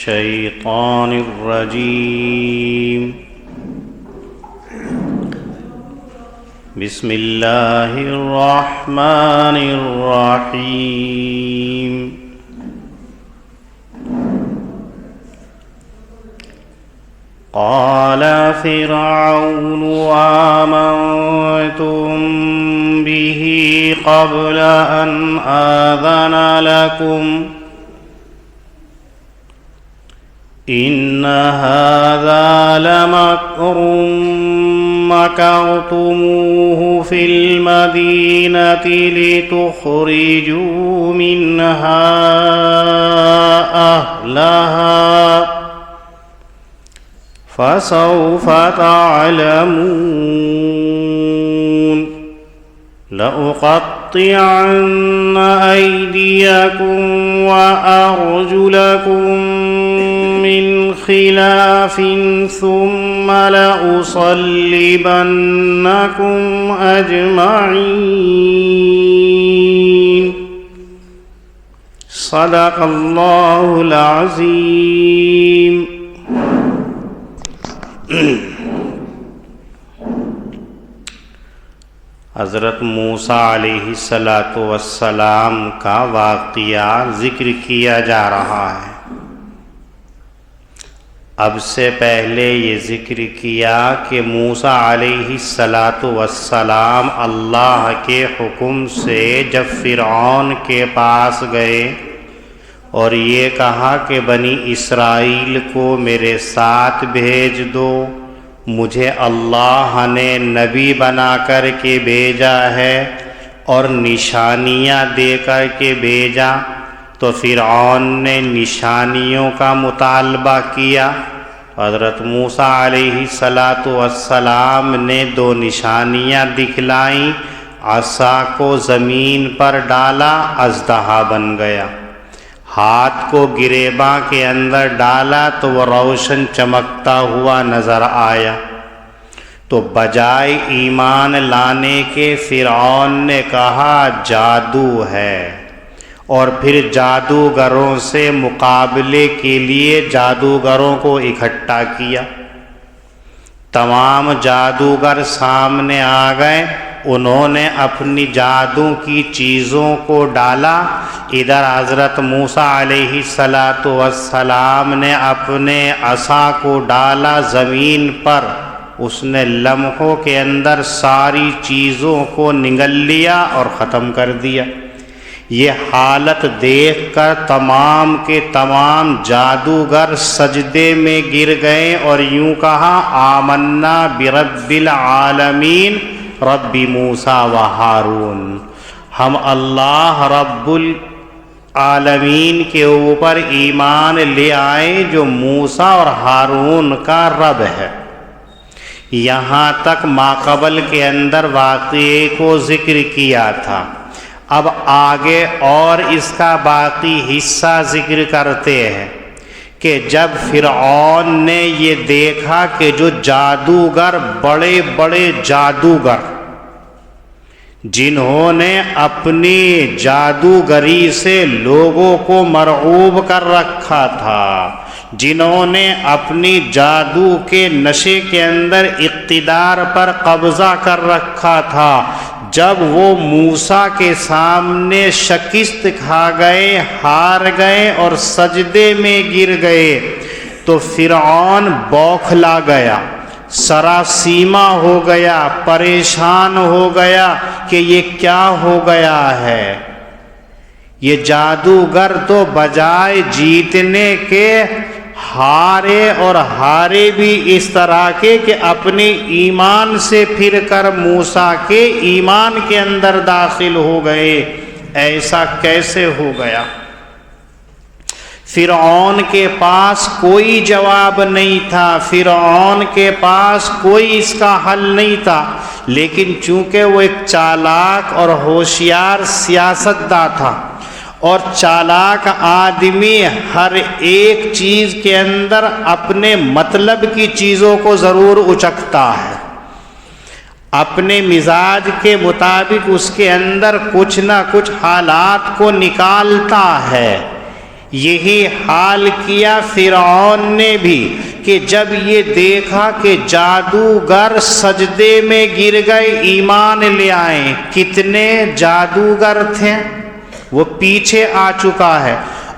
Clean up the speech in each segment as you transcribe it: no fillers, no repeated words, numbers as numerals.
الشيطان الرجيم بسم الله الرحمن الرحيم قال فرعون آمنتم به قبل أن آذن لكم إن هذا لمكر مكرتموه في المدينة لتخرجوا منها أهلها فسوف تعلمون لأقطعن أيديكم وأرجلكم من خلاف ثم لأصلبنكم أجمعين صدق الله العظيم. حضرت موسیٰ علیہ السلام کا واقعہ ذکر کیا جا رہا ہے. اب سے پہلے یہ ذکر کیا کہ موسیٰ علیہ السلام اللہ کے حکم سے جب فرعون کے پاس گئے اور یہ کہا کہ بنی اسرائیل کو میرے ساتھ بھیج دو، مجھے اللہ نے نبی بنا کر کے بھیجا ہے اور نشانیاں دے کر کے بھیجا، تو فرعون نے نشانیوں کا مطالبہ کیا. حضرت موسیٰ علیہ السلام نے 2 نشانیاں دکھلائیں. عصا کو زمین پر ڈالا، اژدہا بن گیا. ہاتھ کو گریباں کے اندر ڈالا تو وہ روشن چمکتا ہوا نظر آیا. تو بجائے ایمان لانے کے فرعون نے کہا جادو ہے، اور پھر جادوگروں سے مقابلے کے لیے جادوگروں کو اکٹھا کیا. تمام جادوگر سامنے آ گئے، انہوں نے اپنی جادو کی چیزوں کو ڈالا. ادھر حضرت موسیٰ علیہ السلام نے اپنے عصا کو ڈالا زمین پر. اس نے لمحوں کے اندر ساری چیزوں کو نگل لیا اور ختم کر دیا. یہ حالت دیکھ کر تمام کے تمام جادوگر سجدے میں گر گئے اور یوں کہا آمنا برب العالمین رب موسیٰ و ہارون. ہم اللہ رب العالمین کے اوپر ایمان لے آئے جو موسیٰ اور ہارون کا رب ہے. یہاں تک ماقبل کے اندر واقعے کو ذکر کیا تھا. اب آگے اور اس کا باقی حصہ ذکر کرتے ہیں کہ جب فرعون نے یہ دیکھا کہ جو جادوگر بڑے بڑے جادوگر جنہوں نے اپنی جادوگری سے لوگوں کو مرعوب کر رکھا تھا، جنہوں نے اپنی جادو کے نشے کے اندر اقتدار پر قبضہ کر رکھا تھا، جب وہ موسیٰ کے سامنے شکست کھا گئے، ہار گئے اور سجدے میں گر گئے، تو فرعون بوکھلا گیا، سراسیمہ ہو گیا، پریشان ہو گیا کہ یہ کیا ہو گیا ہے. یہ جادوگر تو بجائے جیتنے کے ہارے، اور ہارے بھی اس طرح کے کہ اپنے ایمان سے پھر کر موسیٰ کے ایمان کے اندر داخل ہو گئے. ایسا کیسے ہو گیا؟ فرعون کے پاس کوئی جواب نہیں تھا، فرعون کے پاس کوئی اس کا حل نہیں تھا، لیکن چونکہ وہ ایک چالاک اور ہوشیار سیاستداں تھا، اور چالاک آدمی ہر ایک چیز کے اندر اپنے مطلب کی چیزوں کو ضرور اچکتا ہے، اپنے مزاج کے مطابق اس کے اندر کچھ نہ کچھ حالات کو نکالتا ہے. یہی حال کیا فرعون نے بھی کہ جب یہ دیکھا کہ جادوگر سجدے میں گر گئے ایمان لے آئے. کتنے جادوگر تھے وہ پیچھے آ چکا ہے،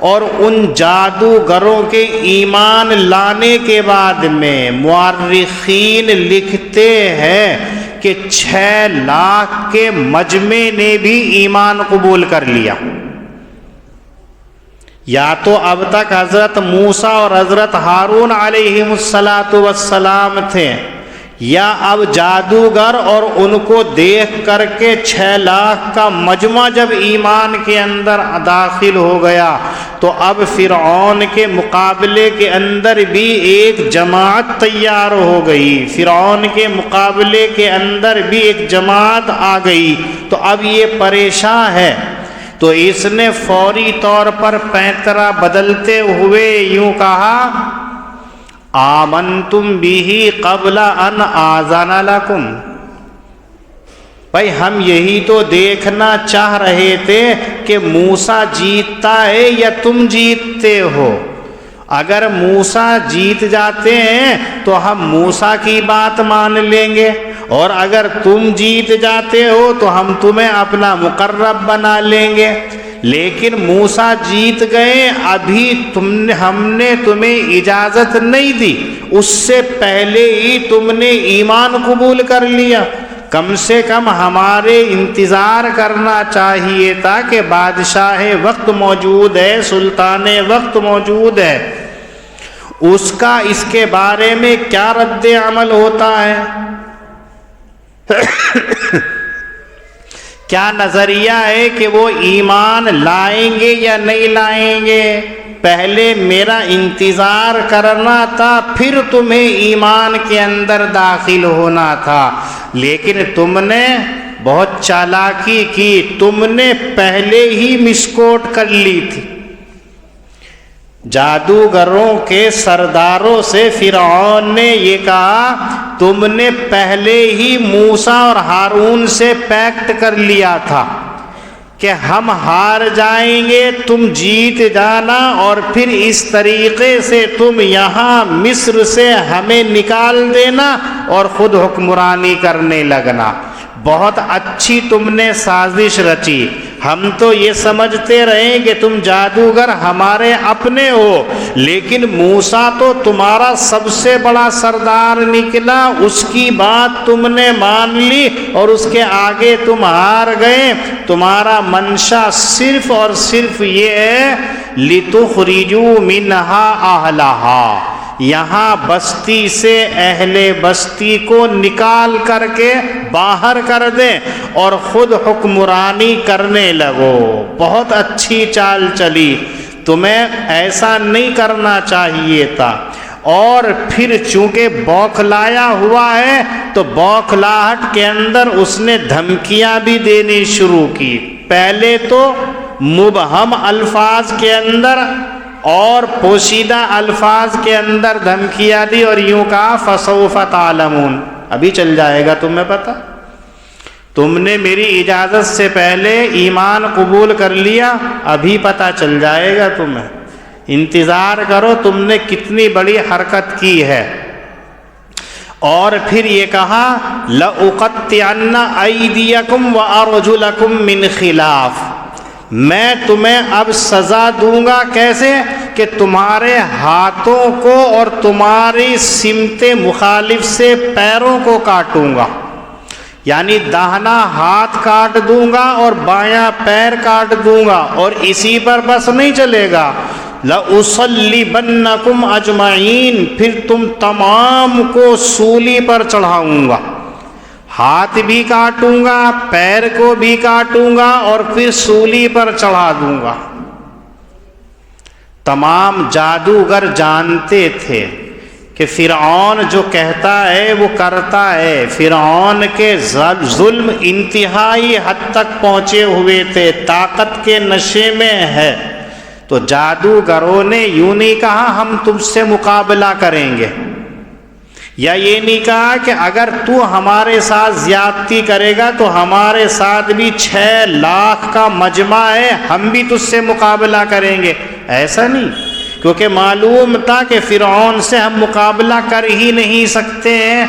اور ان جادوگروں کے ایمان لانے کے بعد میں مورخین لکھتے ہیں کہ 6 لاکھ کے مجمع نے بھی ایمان قبول کر لیا. یا تو اب تک حضرت موسیٰ اور حضرت ہارون علیہم السلام تھے، یا اب جادوگر اور ان کو دیکھ کر کے 6 لاکھ کا مجمع جب ایمان کے اندر داخل ہو گیا تو اب فرعون کے مقابلے کے اندر بھی ایک جماعت تیار ہو گئی. فرعون کے مقابلے کے اندر بھی ایک جماعت آ گئی. تو اب یہ پریشان ہے، تو اس نے فوری طور پر پینترا بدلتے ہوئے یوں کہا آمنتم بھی قبل ان آذن لکم. بھائی ہم یہی تو دیکھنا چاہ رہے تھے کہ موسیٰ جیتتا ہے یا تم جیتتے ہو. اگر موسیٰ جیت جاتے ہیں تو ہم موسیٰ کی بات مان لیں گے، اور اگر تم جیت جاتے ہو تو ہم تمہیں اپنا مقرب بنا لیں گے. لیکن موسیٰ جیت گئے، ابھی ہم نے تمہیں اجازت نہیں دی، اس سے پہلے ہی تم نے ایمان قبول کر لیا. کم سے کم ہمارے انتظار کرنا چاہیے تھا کہ بادشاہ وقت موجود ہے، سلطان وقت موجود ہے، اس کا اس کے بارے میں کیا رد عمل ہوتا ہے، کیا نظریہ ہے کہ وہ ایمان لائیں گے یا نہیں لائیں گے. پہلے میرا انتظار کرنا تھا، پھر تمہیں ایمان کے اندر داخل ہونا تھا. لیکن تم نے بہت چالاکی کی، تم نے پہلے ہی مسکوٹ کر لی تھی. جادوگروں کے سرداروں سے فرعون نے یہ کہا تم نے پہلے ہی موسیٰ اور ہارون سے پیکٹ کر لیا تھا کہ ہم ہار جائیں گے، تم جیت جانا، اور پھر اس طریقے سے تم یہاں مصر سے ہمیں نکال دینا اور خود حکمرانی کرنے لگنا. بہت اچھی تم نے سازش رچی. ہم تو یہ سمجھتے رہے کہ تم جادوگر ہمارے اپنے ہو، لیکن موسیٰ تو تمہارا سب سے بڑا سردار نکلا، اس کی بات تم نے مان لی اور اس کے آگے تم ہار گئے. تمہارا منشا صرف اور صرف یہ ہے لِتُخْرِجُوا مِنْهَا أَهْلَهَا، یہاں بستی سے اہل بستی کو نکال کر کے باہر کر دیں اور خود حکمرانی کرنے لگو. بہت اچھی چال چلی، تمہیں ایسا نہیں کرنا چاہیے تھا. اور پھر چونکہ بوکھلایا ہوا ہے تو بوکھلاہٹ کے اندر اس نے دھمکیاں بھی دینی شروع کی. پہلے تو مبہم الفاظ کے اندر اور پوشیدہ الفاظ کے اندر دھمکیاں دی اور یوں کہا فَسَوْفَ تَعْلَمُونَ، ابھی چل جائے گا تمہیں پتہ. تم نے میری اجازت سے پہلے ایمان قبول کر لیا، ابھی پتہ چل جائے گا تمہیں، انتظار کرو، تم نے کتنی بڑی حرکت کی ہے. اور پھر یہ کہا لَأُقَطِّعَنَّ أَيْدِيَكُمْ وَأَرْجُلَكُمْ مِنْ خِلَافٍ، میں تمہیں اب سزا دوں گا. کیسے؟ کہ تمہارے ہاتھوں کو اور تمہاری سمت مخالف سے پیروں کو کاٹوں گا. یعنی داہنا ہاتھ کاٹ دوں گا اور بایاں پیر کاٹ دوں گا. اور اسی پر بس نہیں چلے گا، لَأُصَلِّبَنَّكُمْ أَجْمَعِينَ، پھر تم تمام کو سولی پر چڑھاؤں گا. ہاتھ بھی کاٹوں گا، پیر کو بھی کاٹوں گا اور پھر سولی پر چڑھا دوں گا. تمام جادوگر جانتے تھے کہ فرعون جو کہتا ہے وہ کرتا ہے. فرعون کے ظلم انتہائی حد تک پہنچے ہوئے تھے، طاقت کے نشے میں ہے. تو جادوگروں نے یوں نہیں کہا ہم تم سے مقابلہ کریں گے، یا یہ نہیں کہا کہ اگر تو ہمارے ساتھ زیادتی کرے گا تو ہمارے ساتھ بھی 6 لاکھ کا مجمع ہے، ہم بھی تجھ سے مقابلہ کریں گے. ایسا نہیں، کیونکہ معلوم تھا کہ فرعون سے ہم مقابلہ کر ہی نہیں سکتے ہیں،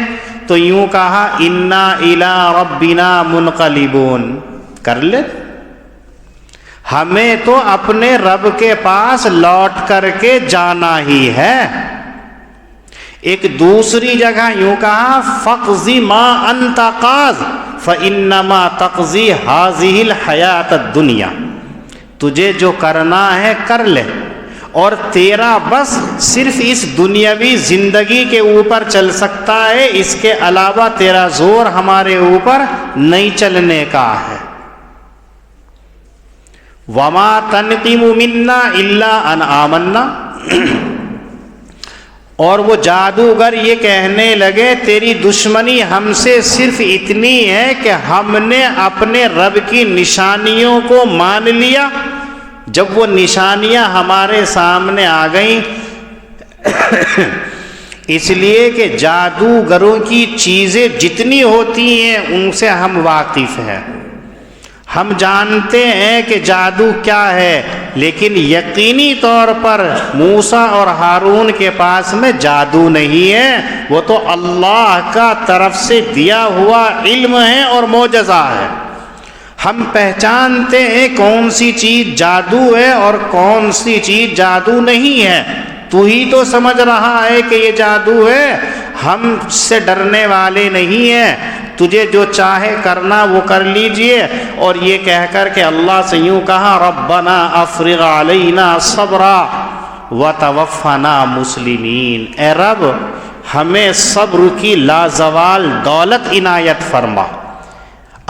تو یوں کہا انا الی ربنا منقلبون، کر لے، ہمیں تو اپنے رب کے پاس لوٹ کر کے جانا ہی ہے۔ ایک دوسری جگہ یوں کہا فقضی ما انت قاض فانما تقضی هذه الحیات الدنیا، تجھے جو کرنا ہے کر لے، اور تیرا بس صرف اس دنیاوی زندگی کے اوپر چل سکتا ہے، اس کے علاوہ تیرا زور ہمارے اوپر نہیں چلنے کا ہے۔ وما تنقم منا الا ان آمنا، اور وہ جادوگر یہ کہنے لگے تیری دشمنی ہم سے صرف اتنی ہے کہ ہم نے اپنے رب کی نشانیوں کو مان لیا۔ جب وہ نشانیاں ہمارے سامنے آ گئیں اس لیے کہ جادوگروں کی چیزیں جتنی ہوتی ہیں ان سے ہم واقف ہیں، ہم جانتے ہیں کہ جادو کیا ہے، لیکن یقینی طور پر موسیٰ اور ہارون کے پاس میں جادو نہیں ہے، وہ تو اللہ کا طرف سے دیا ہوا علم ہے اور معجزہ ہے۔ ہم پہچانتے ہیں کون سی چیز جادو ہے اور کون سی چیز جادو نہیں ہے، تو ہی تو سمجھ رہا ہے کہ یہ جادو ہے، ہم سے ڈرنے والے نہیں ہیں، تجھے جو چاہے کرنا وہ کر لیجئے۔ اور یہ کہہ کر کہ اللہ سے یوں کہا ربنا افرغ علینا صبرا وتوفنا مسلمین، اے رب ہمیں صبر کی لازوال دولت عنایت فرما۔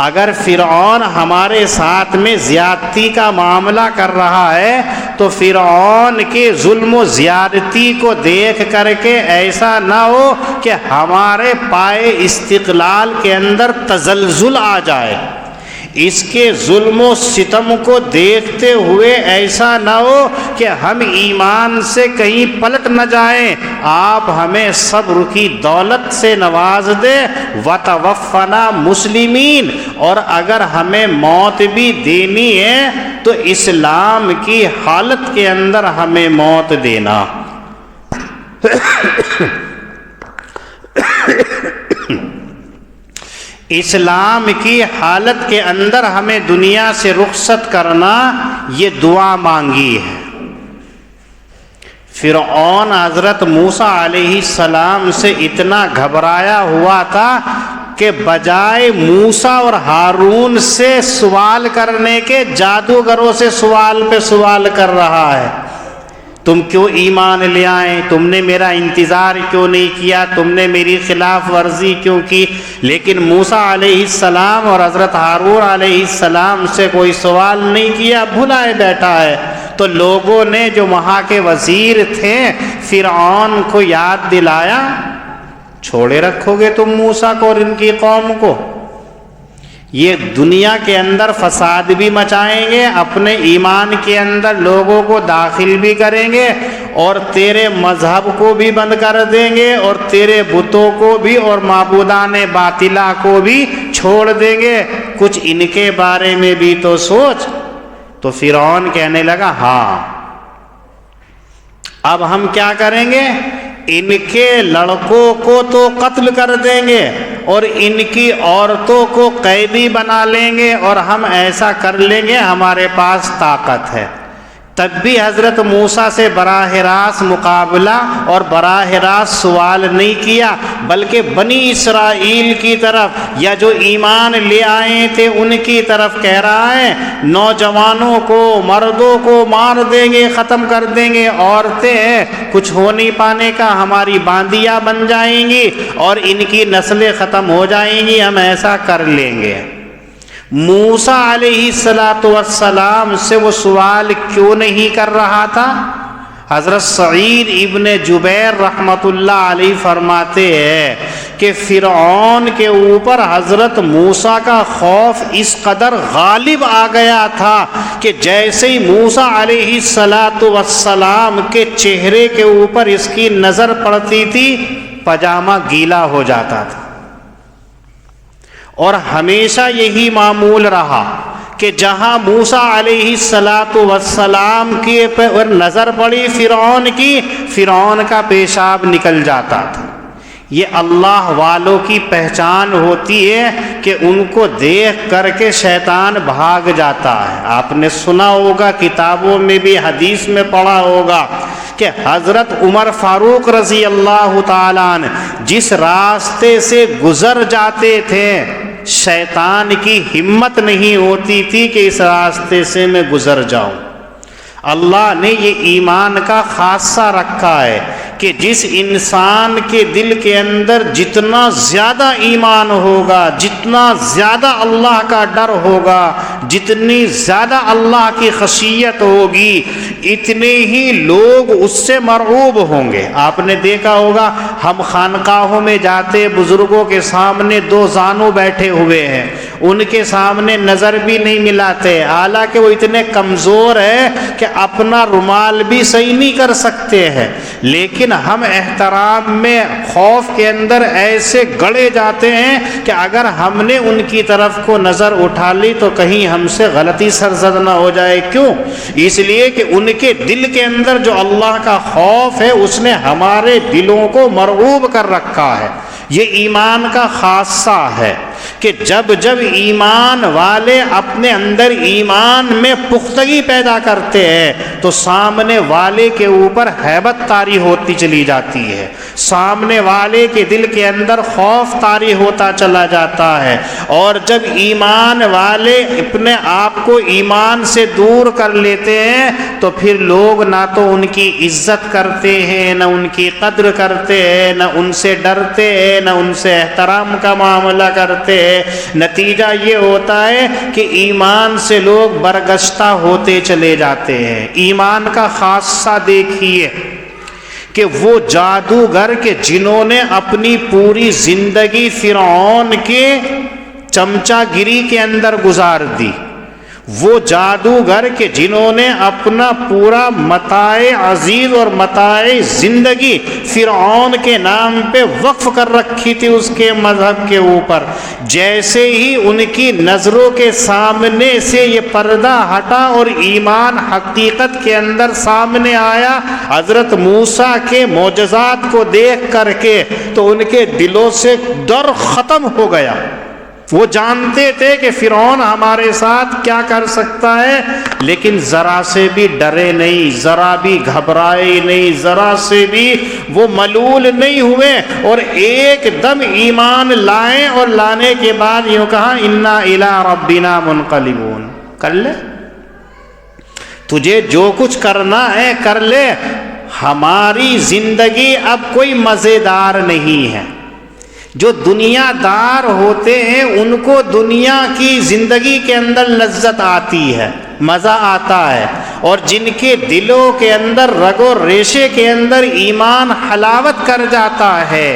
اگر فرعون ہمارے ساتھ میں زیادتی کا معاملہ کر رہا ہے تو فرعون کے ظلم و زیادتی کو دیکھ کر کے ایسا نہ ہو کہ ہمارے پائے استقلال کے اندر تزلزل آ جائے، اس کے ظلم و ستم کو دیکھتے ہوئے ایسا نہ ہو کہ ہم ایمان سے کہیں پلٹ نہ جائیں، آپ ہمیں صبر کی دولت سے نواز دے، وتوفنا مسلمین، اور اگر ہمیں موت بھی دینی ہے تو اسلام کی حالت کے اندر ہمیں موت دینا۔ اسلام کی حالت کے اندر ہمیں دنیا سے رخصت کرنا، یہ دعا مانگی ہے۔ فرعون حضرت موسیٰ علیہ السلام سے اتنا گھبرایا ہوا تھا کہ بجائے موسیٰ اور ہارون سے سوال کرنے کے جادوگروں سے سوال پہ سوال کر رہا ہے، تم کیوں ایمان لے آئے، تم نے میرا انتظار کیوں نہیں کیا، تم نے میری خلاف ورزی کیوں کی؟ لیکن موسیٰ علیہ السلام اور حضرت ہارون علیہ السلام سے کوئی سوال نہیں کیا، بھلائے بیٹھا ہے۔ تو لوگوں نے جو وہاں کے وزیر تھے فرعون کو یاد دلایا، چھوڑے رکھو گے تم موسیٰ کو اور ان کی قوم کو؟ یہ دنیا کے اندر فساد بھی مچائیں گے، اپنے ایمان کے اندر لوگوں کو داخل بھی کریں گے، اور تیرے مذہب کو بھی بند کر دیں گے، اور تیرے بتوں کو بھی اور معبودان باطلہ کو بھی چھوڑ دیں گے، کچھ ان کے بارے میں بھی تو سوچ۔ تو فرعون کہنے لگا ہاں، اب ہم کیا کریں گے؟ ان کے لڑکوں کو تو قتل کر دیں گے اور ان کی عورتوں کو قیدی بنا لیں گے، اور ہم ایسا کر لیں گے، ہمارے پاس طاقت ہے۔ تب بھی حضرت موسیٰ سے براہ راست مقابلہ اور براہ راست سوال نہیں کیا، بلکہ بنی اسرائیل کی طرف یا جو ایمان لے آئے تھے ان کی طرف کہہ رہا ہے، نوجوانوں کو مردوں کو مار دیں گے، ختم کر دیں گے، عورتیں کچھ ہو نہیں پانے کا ہماری باندیاں بن جائیں گی اور ان کی نسلیں ختم ہو جائیں گی، ہم ایسا کر لیں گے۔ موسیٰ علیہ السلام سے وہ سوال کیوں نہیں کر رہا تھا؟ حضرت سعید ابن جبیر رحمۃ اللہ علیہ فرماتے ہیں کہ فرعون کے اوپر حضرت موسیٰ کا خوف اس قدر غالب آ گیا تھا کہ جیسے ہی موسیٰ علیہ السلام کے چہرے کے اوپر اس کی نظر پڑتی تھی پاجامہ گیلا ہو جاتا تھا، اور ہمیشہ یہی معمول رہا کہ جہاں موسیٰ علیہ السلام کی پر نظر پڑی فرعون کی، فرعون کا پیشاب نکل جاتا تھا۔ یہ اللہ والوں کی پہچان ہوتی ہے کہ ان کو دیکھ کر کے شیطان بھاگ جاتا ہے۔ آپ نے سنا ہوگا، کتابوں میں بھی حدیث میں پڑھا ہوگا کہ حضرت عمر فاروق رضی اللہ تعالیٰ عنہ جس راستے سے گزر جاتے تھے، شیطان کی ہمت نہیں ہوتی تھی کہ اس راستے سے میں گزر جاؤں۔ اللہ نے یہ ایمان کا خاصہ رکھا ہے کہ جس انسان کے دل کے اندر جتنا زیادہ ایمان ہوگا، جتنا زیادہ اللہ کا ڈر ہوگا، جتنی زیادہ اللہ کی خشیت ہوگی، اتنے ہی لوگ اس سے مرعوب ہوں گے۔ آپ نے دیکھا ہوگا، ہم خانقاہوں میں جاتے، بزرگوں کے سامنے دو زانو بیٹھے ہوئے ہیں، ان کے سامنے نظر بھی نہیں ملاتے، حالانکہ وہ اتنے کمزور ہیں کہ اپنا رومال بھی صحیح نہیں کر سکتے ہیں، لیکن ہم احترام میں خوف کے اندر ایسے گڑے جاتے ہیں کہ اگر ہم نے ان کی طرف کو نظر اٹھا لی تو کہیں ہم سے غلطی سرزد نہ ہو جائے۔ کیوں؟ اس لیے کہ ان کے دل کے اندر جو اللہ کا خوف ہے اس نے ہمارے دلوں کو مرعوب کر رکھا ہے۔ یہ ایمان کا خاصہ ہے کہ جب جب ایمان والے اپنے اندر ایمان میں پختگی پیدا کرتے ہیں تو سامنے والے کے اوپر ہیبت طاری ہوتی چلی جاتی ہے، سامنے والے کے دل کے اندر خوف طاری ہوتا چلا جاتا ہے، اور جب ایمان والے اپنے آپ کو ایمان سے دور کر لیتے ہیں تو پھر لوگ نہ تو ان کی عزت کرتے ہیں، نہ ان کی قدر کرتے ہیں، نہ ان سے ڈرتے ہیں، نہ ان سے احترام کا معاملہ کرتے ہیں۔ نتیجہ یہ ہوتا ہے کہ ایمان سے لوگ برگشتہ ہوتے چلے جاتے ہیں۔ ایمان کا خاصہ دیکھیے کہ وہ جادوگر کہ جنہوں نے اپنی پوری زندگی فرعون کے چمچہ گیری کے اندر گزار دی، وہ جادوگر کہ جنہوں نے اپنا پورا متاع عزیز اور متاع زندگی فرعون کے نام پہ وقف کر رکھی تھی اس کے مذہب کے اوپر، جیسے ہی ان کی نظروں کے سامنے سے یہ پردہ ہٹا اور ایمان حقیقت کے اندر سامنے آیا، حضرت موسیٰ کے معجزات کو دیکھ کر کے تو ان کے دلوں سے ڈر ختم ہو گیا۔ وہ جانتے تھے کہ فرعون ہمارے ساتھ کیا کر سکتا ہے، لیکن ذرا سے بھی ڈرے نہیں، ذرا بھی گھبرائے نہیں، ذرا سے بھی وہ ملول نہیں ہوئے، اور ایک دم ایمان لائے، اور لانے کے بعد یوں کہا انا الی ربنا منقلبون۔ کر لے، تجھے جو کچھ کرنا ہے کر لے، ہماری زندگی اب کوئی مزیدار نہیں ہے۔ جو دنیا دار ہوتے ہیں ان کو دنیا کی زندگی کے اندر لذت آتی ہے، مزہ آتا ہے، اور جن کے دلوں کے اندر رگ و ریشے کے اندر ایمان حلاوت کر جاتا ہے،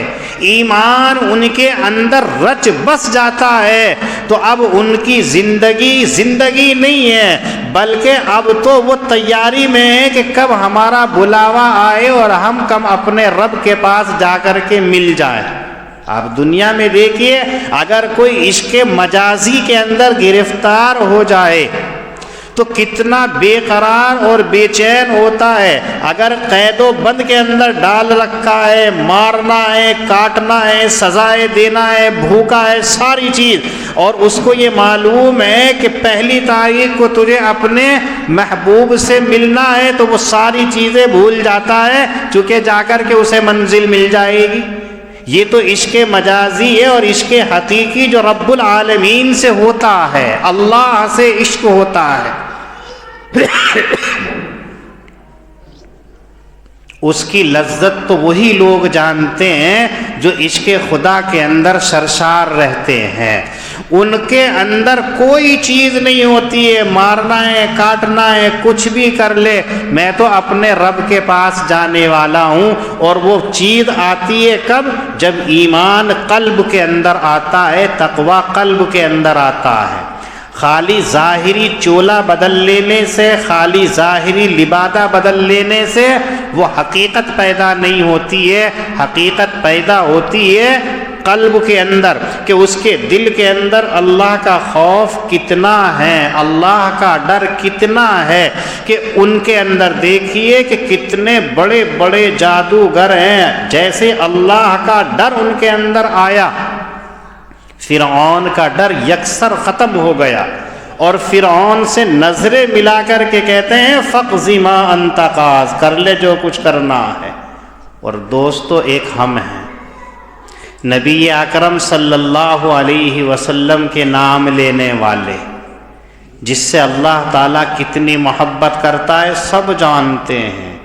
ایمان ان کے اندر رچ بس جاتا ہے، تو اب ان کی زندگی نہیں ہے، بلکہ اب تو وہ تیاری میں ہے کہ کب ہمارا بلاوا آئے اور ہم کب اپنے رب کے پاس جا کر کے مل جائیں۔ آپ دنیا میں دیکھیے، اگر کوئی عشق مجازی کے اندر گرفتار ہو جائے تو کتنا بے قرار اور بے چین ہوتا ہے۔ اگر قید و بند کے اندر ڈال رکھا ہے، مارنا ہے، کاٹنا ہے، سزائیں دینا ہے، بھوکا ہے، ساری چیز، اور اس کو یہ معلوم ہے کہ پہلی تاریخ کو تجھے اپنے محبوب سے ملنا ہے، تو وہ ساری چیزیں بھول جاتا ہے، چونکہ جا کر کے اسے منزل مل جائے گی۔ یہ تو عشق مجازی ہے، اور عشق حقیقی جو رب العالمین سے ہوتا ہے، اللہ سے عشق ہوتا ہے، اس کی لذت تو وہی لوگ جانتے ہیں جو عشق خدا کے اندر سرشار رہتے ہیں۔ ان کے اندر کوئی چیز نہیں ہوتی ہے، مارنا ہے، کاٹنا ہے، کچھ بھی کر لے، میں تو اپنے رب کے پاس جانے والا ہوں۔ اور وہ چیز آتی ہے کب؟ جب ایمان قلب کے اندر آتا ہے، تقوی قلب کے اندر آتا ہے۔ خالی ظاہری چولا بدل لینے سے، خالی ظاہری لبادہ بدل لینے سے وہ حقیقت پیدا نہیں ہوتی ہے۔ حقیقت پیدا ہوتی ہے قلب کے اندر، کہ اس کے دل کے اندر اللہ کا خوف کتنا ہے، اللہ کا ڈر کتنا ہے، کہ ان کے اندر دیکھیے کہ کتنے بڑے بڑے جادوگر ہیں، جیسے اللہ کا ڈر ان کے اندر آیا، فرعون کا ڈر یکسر ختم ہو گیا، اور فرعون سے نظریں ملا کر کے کہتے ہیں فَاقْضِ مَا أَنْتَ قَاضٍ، کر لے جو کچھ کرنا ہے۔ اور دوستو ایک ہم ہیں، نبی اکرم صلی اللہ علیہ وسلم کے نام لینے والے، جس سے اللہ تعالیٰ کتنی محبت کرتا ہے سب جانتے ہیں۔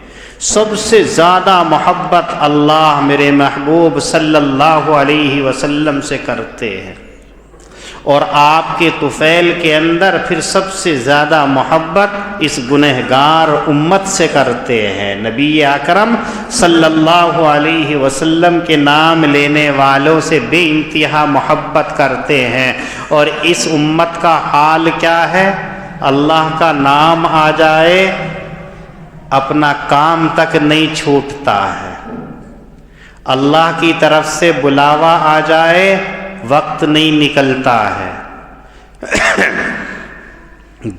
سب سے زیادہ محبت اللہ میرے محبوب صلی اللہ علیہ وسلم سے کرتے ہیں، اور آپ کے طفیل کے اندر پھر سب سے زیادہ محبت اس گنہگار امت سے کرتے ہیں۔ نبی اکرم صلی اللہ علیہ وسلم کے نام لینے والوں سے بے انتہا محبت کرتے ہیں، اور اس امت کا حال کیا ہے؟ اللہ کا نام آ جائے اپنا کام تک نہیں چھوٹتا ہے، اللہ کی طرف سے بلاوا آ جائے وقت نہیں نکلتا ہے۔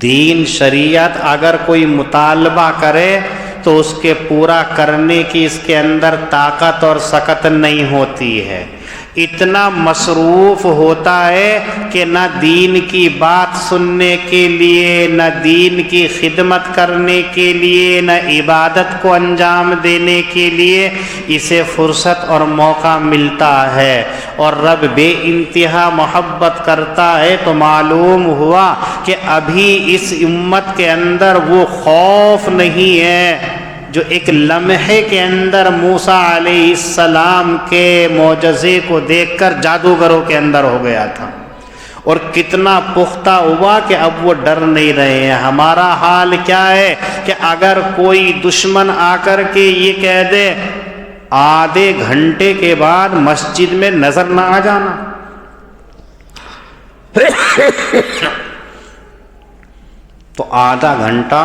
دین شریعت اگر کوئی مطالبہ کرے تو اس کے پورا کرنے کی اس کے اندر طاقت اور سکت نہیں ہوتی ہے، اتنا مصروف ہوتا ہے کہ نہ دین کی بات سننے کے لیے، نہ دین کی خدمت کرنے کے لیے، نہ عبادت کو انجام دینے کے لیے اسے فرصت اور موقع ملتا ہے، اور رب بے انتہا محبت کرتا ہے تو معلوم ہوا کہ ابھی اس امت کے اندر وہ خوف نہیں ہے جو ایک لمحے کے اندر موسیٰ علیہ السلام کے معجزے کو دیکھ کر جادوگروں کے اندر ہو گیا تھا، اور کتنا پختہ ہوا کہ اب وہ ڈر نہیں رہے ہیں۔ ہمارا حال کیا ہے کہ اگر کوئی دشمن آ کر کے یہ کہہ دے آدھے گھنٹے کے بعد مسجد میں نظر نہ آ جانا، تو آدھا گھنٹہ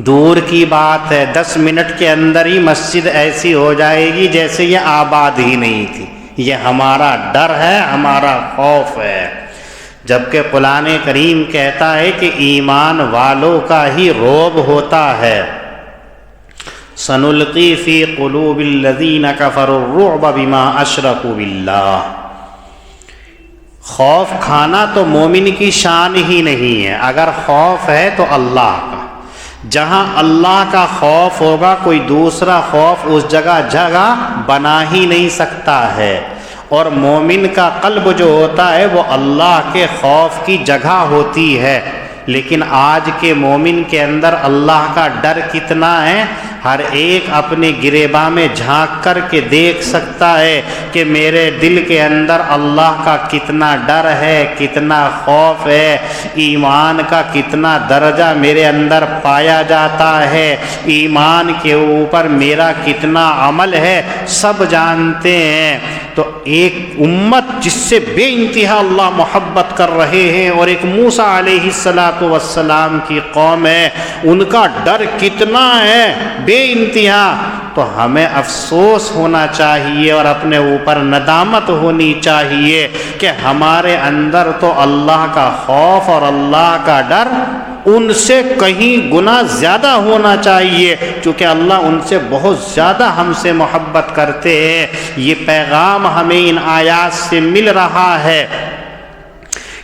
دور کی بات ہے، 10 منٹ کے اندر ہی مسجد ایسی ہو جائے گی جیسے یہ آباد ہی نہیں تھی۔ یہ ہمارا ڈر ہے، ہمارا خوف ہے، جبکہ قرآن کریم کہتا ہے کہ ایمان والوں کا ہی رعب ہوتا ہے۔ سَنُلْقِي فِي قُلُوبِ الَّذِينَ كَفَرُوا الرُّعْبَ بِمَا أَشْرَكُوا بِاللَّهِ۔ خوف کھانا تو مومن کی شان ہی نہیں ہے، اگر خوف ہے تو اللہ کا، جہاں اللہ کا خوف ہوگا کوئی دوسرا خوف اس جگہ بنا ہی نہیں سکتا ہے، اور مومن کا قلب جو ہوتا ہے وہ اللہ کے خوف کی جگہ ہوتی ہے۔ لیکن آج کے مومن کے اندر اللہ کا ڈر کتنا ہے، ہر ایک اپنے گریباں میں جھانک کر کے دیکھ سکتا ہے کہ میرے دل کے اندر اللہ کا کتنا ڈر ہے، کتنا خوف ہے، ایمان کا کتنا درجہ میرے اندر پایا جاتا ہے، ایمان کے اوپر میرا کتنا عمل ہے، سب جانتے ہیں۔ تو ایک امت جس سے بے انتہا اللہ محبت کر رہے ہیں، اور ایک موسیٰ علیہ السلام کی قوم ہے، ان کا ڈر کتنا ہے بے انتہا، تو ہمیں افسوس ہونا چاہیے اور اپنے اوپر ندامت ہونی چاہیے کہ ہمارے اندر تو اللہ کا خوف اور اللہ کا ڈر ان سے کہیں گنا زیادہ ہونا چاہیے، کیونکہ اللہ ان سے بہت زیادہ ہم سے محبت کرتے ہیں۔ یہ پیغام ہمیں ان آیات سے مل رہا ہے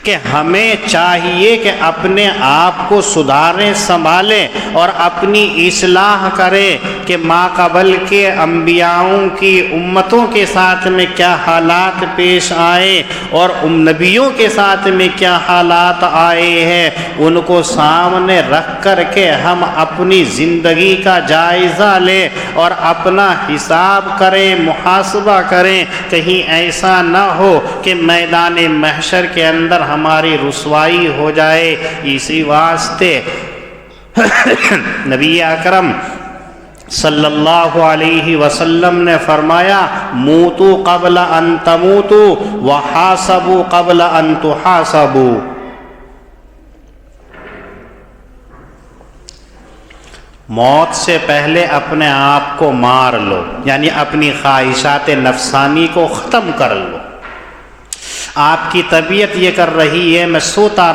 کہ ہمیں چاہیے کہ اپنے آپ کو سدھاریں، سنبھالیں اور اپنی اصلاح کریں کہ ما قبل کے انبیاؤں کی امتوں کے ساتھ میں کیا حالات پیش آئے اور نبیوں کے ساتھ میں کیا حالات آئے ہیں، ان کو سامنے رکھ کر کے ہم اپنی زندگی کا جائزہ لیں اور اپنا حساب کریں، محاسبہ کریں، کہیں ایسا نہ ہو کہ میدان محشر کے اندر ہماری رسوائی ہو جائے۔ اسی واسطے نبی اکرم صلی اللہ علیہ وسلم نے فرمایا موتو قبل ان تموتو وحاسبو قبل ان تحاسبو، موت سے پہلے اپنے آپ کو مار لو، یعنی اپنی خواہشات نفسانی کو ختم کر لو۔ آپ کی طبیعت یہ کر رہی ہے میں سوتا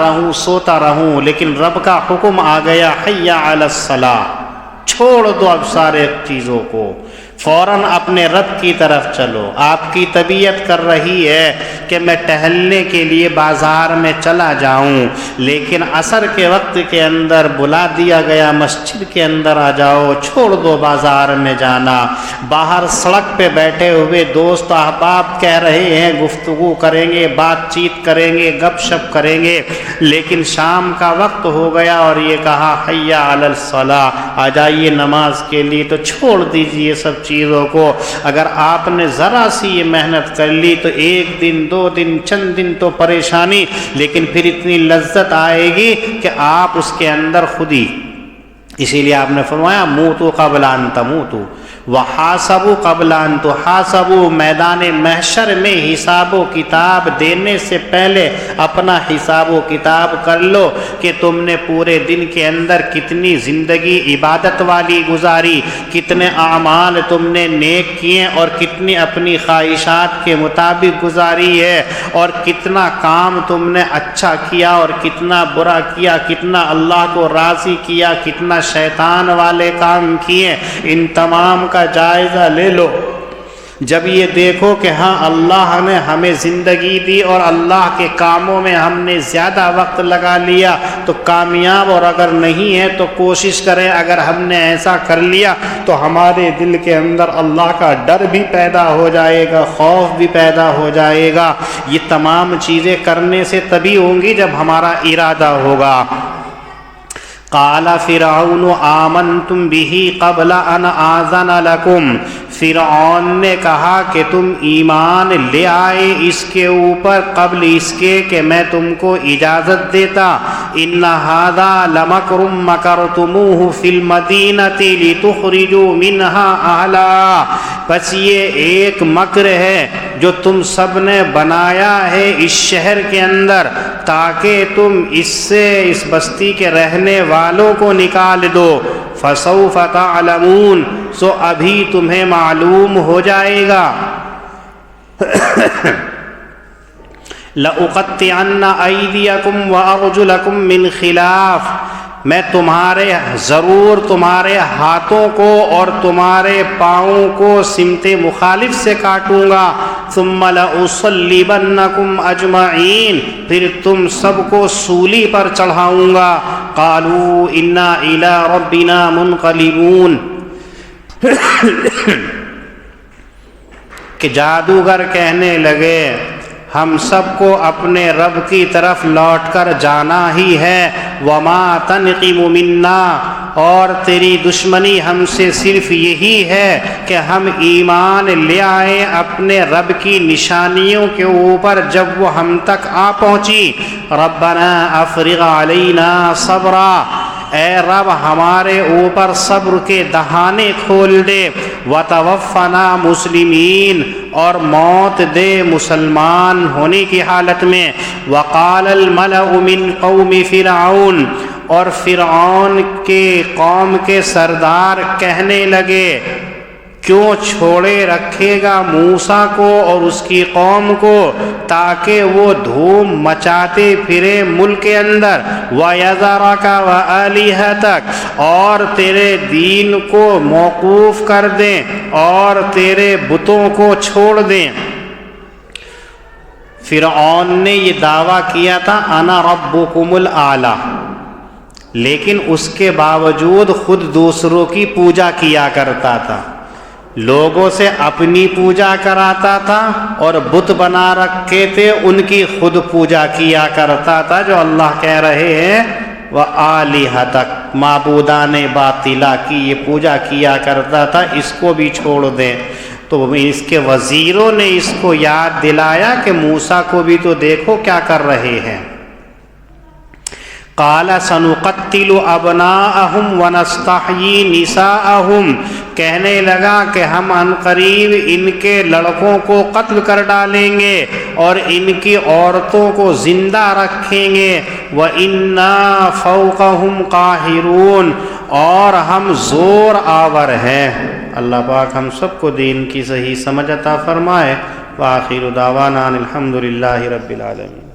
رہوں، لیکن رب کا حکم آ گیا حی علی الصلاۃ، چھوڑ دو اب سارے چیزوں کو، فوراً اپنے رب کی طرف چلو۔ آپ کی طبیعت کر رہی ہے کہ میں ٹہلنے کے لیے بازار میں چلا جاؤں، لیکن عصر کے وقت کے اندر بلا دیا گیا مسجد کے اندر آ جاؤ، چھوڑ دو بازار میں جانا۔ باہر سڑک پہ بیٹھے ہوئے دوست احباب کہہ رہے ہیں گفتگو کریں گے، بات چیت کریں گے، گپ شپ کریں گے، لیکن شام کا وقت ہو گیا اور یہ کہا حی علی الصلاۃ، آ جائیے نماز کے لیے، تو چھوڑ دیجیے سب چیزوں کو۔ اگر آپ نے ذرا سی یہ محنت کر لی تو ایک دن، 2 دن، چند دن تو پریشانی، لیکن پھر اتنی لذت آئے گی کہ آپ اس کے اندر خود ہی، اسی لیے آپ نے فرمایا موتوا قبل ان تموتوا وحاسبوا قبل ان تحاسبوا، میدان محشر میں حساب و کتاب دینے سے پہلے اپنا حساب و کتاب کر لو کہ تم نے پورے دن کے اندر کتنی زندگی عبادت والی گزاری، کتنے اعمال تم نے نیک کیے اور کتنی اپنی خواہشات کے مطابق گزاری ہے، اور کتنا کام تم نے اچھا کیا اور کتنا برا کیا، کتنا اللہ کو راضی کیا، کتنا شیطان والے کام کیے، ان تمام کا جائزہ لے لو۔ جب یہ دیکھو کہ ہاں اللہ نے ہمیں زندگی دی اور اللہ کے کاموں میں ہم نے زیادہ وقت لگا لیا تو کامیاب، اور اگر نہیں ہے تو کوشش کریں اگر ہم نے ایسا کر لیا تو ہمارے دل کے اندر اللہ کا ڈر بھی پیدا ہو جائے گا، خوف بھی پیدا ہو جائے گا۔ یہ تمام چیزیں کرنے سے تبھی ہوں گی جب ہمارا ارادہ ہوگا۔ قال فرعون آمنتم به قبل ان آذن لكم، فرعون نے کہا کہ تم ایمان لے آئے اس کے اوپر قبل اس کے کہ میں تم کو اجازت دیتا۔ ان هذا لمکر مکرتموہ فی المدینۃ لتخرجوا منها اہلها، بس یہ ایک مکر ہے جو تم سب نے بنایا ہے اس شہر کے اندر تاکہ تم اس سے اس بستی کے رہنے والوں کو نکال دو۔ فسوف تعلمون، سو ابھی تمہیں معلوم ہو جائے گا۔ لأقطعن أيديكم وأرجلكم من خلاف، میں ضرور تمہارے ہاتھوں کو اور تمہارے پاؤں کو سمت مخالف سے کاٹوں گا۔ ثم لأصلبنكم أجمعين، پھر تم سب کو سولی پر چڑھاؤں گا۔ قالوا إنا إلى ربنا منقلبون، کہ جادوگر کہنے لگے ہم سب کو اپنے رب کی طرف لوٹ کر جانا ہی ہے۔ وما تنقم منا، اور تیری دشمنی ہم سے صرف یہی ہے کہ ہم ایمان لے آئے اپنے رب کی نشانیوں کے اوپر جب وہ ہم تک آ پہنچی۔ ربنا افرغ علینا صبرا، اے رب ہمارے اوپر صبر کے دہانے کھول دے۔ وتوفنا مسلمین، اور موت دے مسلمان ہونے کی حالت میں۔ وقال الملأ من قوم فرعون، اور فرعون کے قوم کے سردار کہنے لگے کیوں چھوڑے رکھے گا موسیٰ کو اور اس کی قوم کو تاکہ وہ دھوم مچاتے پھرے ملک کے اندر۔ وَيَذَرَكَ وَآلِهَتَكَ، اور تیرے دین کو موقوف کر دیں اور تیرے بتوں کو چھوڑ دیں۔ فرعون نے یہ دعویٰ کیا تھا انا ربکم الاعلی، لیکن اس کے باوجود خود دوسروں کی پوجا کیا کرتا تھا، لوگوں سے اپنی پوجا کراتا تھا اور بت بنا رکھے تھے ان کی خود پوجا کیا کرتا تھا، جو اللہ کہہ رہے ہیں وَآلِهَتَكَ، معبودان باطلہ کی یہ پوجا کیا کرتا تھا، اس کو بھی چھوڑ دیں۔ تو اس کے وزیروں نے اس کو یاد دلایا کہ موسیٰ کو بھی تو دیکھو کیا کر رہے ہیں۔ قال سنقتل ابناءهم ونستحيي نساءهم، کہنے لگا کہ ہم عنقریب ان کے لڑکوں کو قتل کر ڈالیں گے اور ان کی عورتوں کو زندہ رکھیں گے۔ وَإِنَّا فَوْقَهُمْ قَاهِرُونَ، اور ہم زور آور ہیں۔ اللہ پاک ہم سب کو دین کی صحیح سمجھ عطا فرمائے۔ وآخر دعوانا الحمدللہ رب العالمین۔